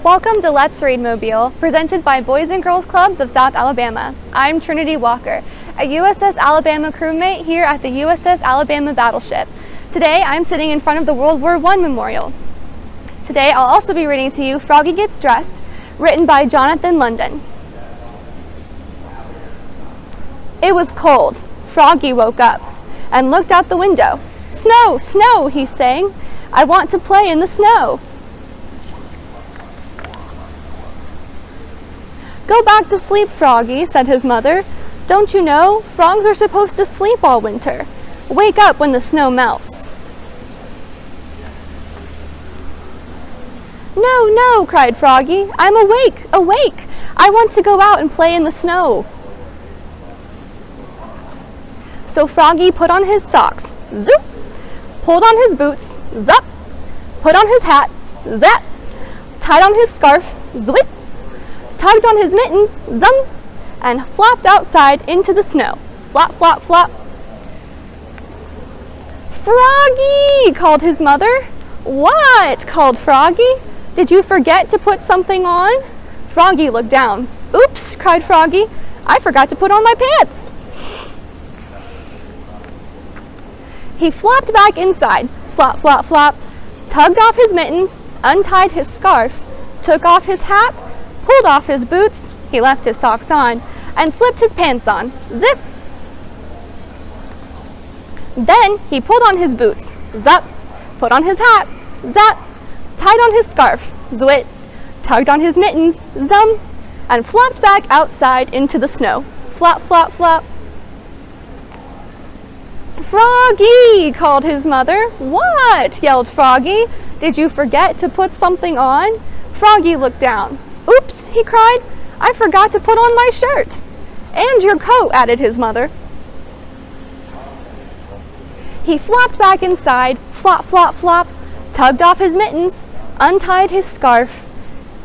Welcome to Let's Read Mobile, presented by Boys and Girls Clubs of South Alabama. I'm Trinity Walker, a USS Alabama crewmate here at the USS Alabama battleship. Today I'm sitting in front of the World War I Memorial. Today I'll also be reading to you Froggy Gets Dressed, written by Jonathan London. It was cold. Froggy woke up and looked out the window. "Snow, snow," he sang. "I want to play in the snow." "Go back to sleep, Froggy," said his mother. "Don't you know, frogs are supposed to sleep all winter. Wake up when the snow melts." "No, no," cried Froggy. "I'm awake, awake. I want to go out and play in the snow." So Froggy put on his socks, zoop, pulled on his boots, zup, put on his hat, zap, tied on his scarf, zwip, tugged on his mittens, zum, and flopped outside into the snow. Flop, flop, flop. "Froggy!" called his mother. "What?" called Froggy. "Did you forget to put something on?" Froggy looked down. "Oops," cried Froggy. "I forgot to put on my pants." He flopped back inside, flop, flop, flop, tugged off his mittens, untied his scarf, took off his hat, pulled off his boots, he left his socks on, and slipped his pants on, zip. Then he pulled on his boots, zup, put on his hat, zap, tied on his scarf, zwit, tugged on his mittens, zum, and flopped back outside into the snow, flop, flop, flop. "Froggy!" called his mother. "What?" yelled Froggy. "Did you forget to put something on?" Froggy looked down. "Oops," he cried. "I forgot to put on my shirt." "And your coat," added his mother. He flopped back inside, flop, flop, flop, tugged off his mittens, untied his scarf,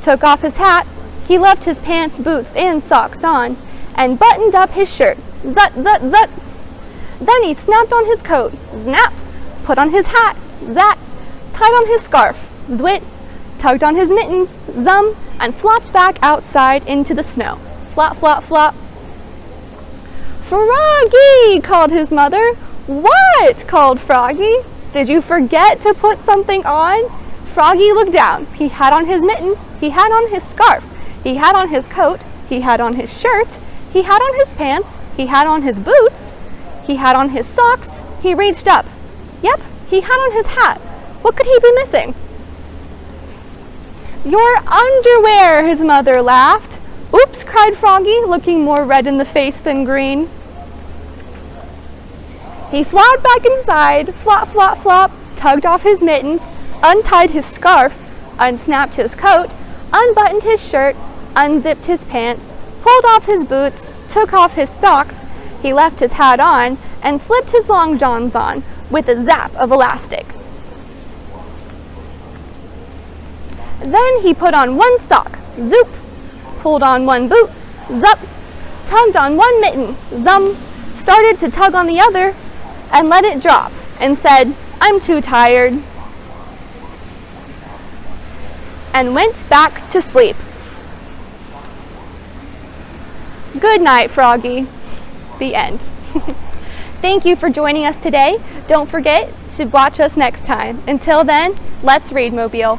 took off his hat, he left his pants, boots, and socks on, and buttoned up his shirt, zut, zut, zut. Then he snapped on his coat, snap, put on his hat, zat, tied on his scarf, zwit, tugged on his mittens, zum, and flopped back outside into the snow, flop, flop, flop. "Froggy!" called his mother. "What?" called Froggy. "Did you forget to put something on?" Froggy looked down. He had on his mittens, he had on his scarf, he had on his coat, he had on his shirt, he had on his pants, he had on his boots, he had on his socks. He reached up. Yep, he had on his hat. What could he be missing? "Your underwear," his mother laughed. "Oops," cried Froggy, looking more red in the face than green. He flopped back inside, flop, flop, flop, tugged off his mittens, untied his scarf, unsnapped his coat, unbuttoned his shirt, unzipped his pants, pulled off his boots, took off his socks, he left his hat on, and slipped his long johns on with a zap of elastic. Then he put on one sock, zoop, pulled on one boot, zup, tugged on one mitten, zum, started to tug on the other, and let it drop, and said, "I'm too tired," and went back to sleep. Good night, Froggy. The end. Thank you for joining us today. Don't forget to watch us next time. Until then, let's read, Mobile.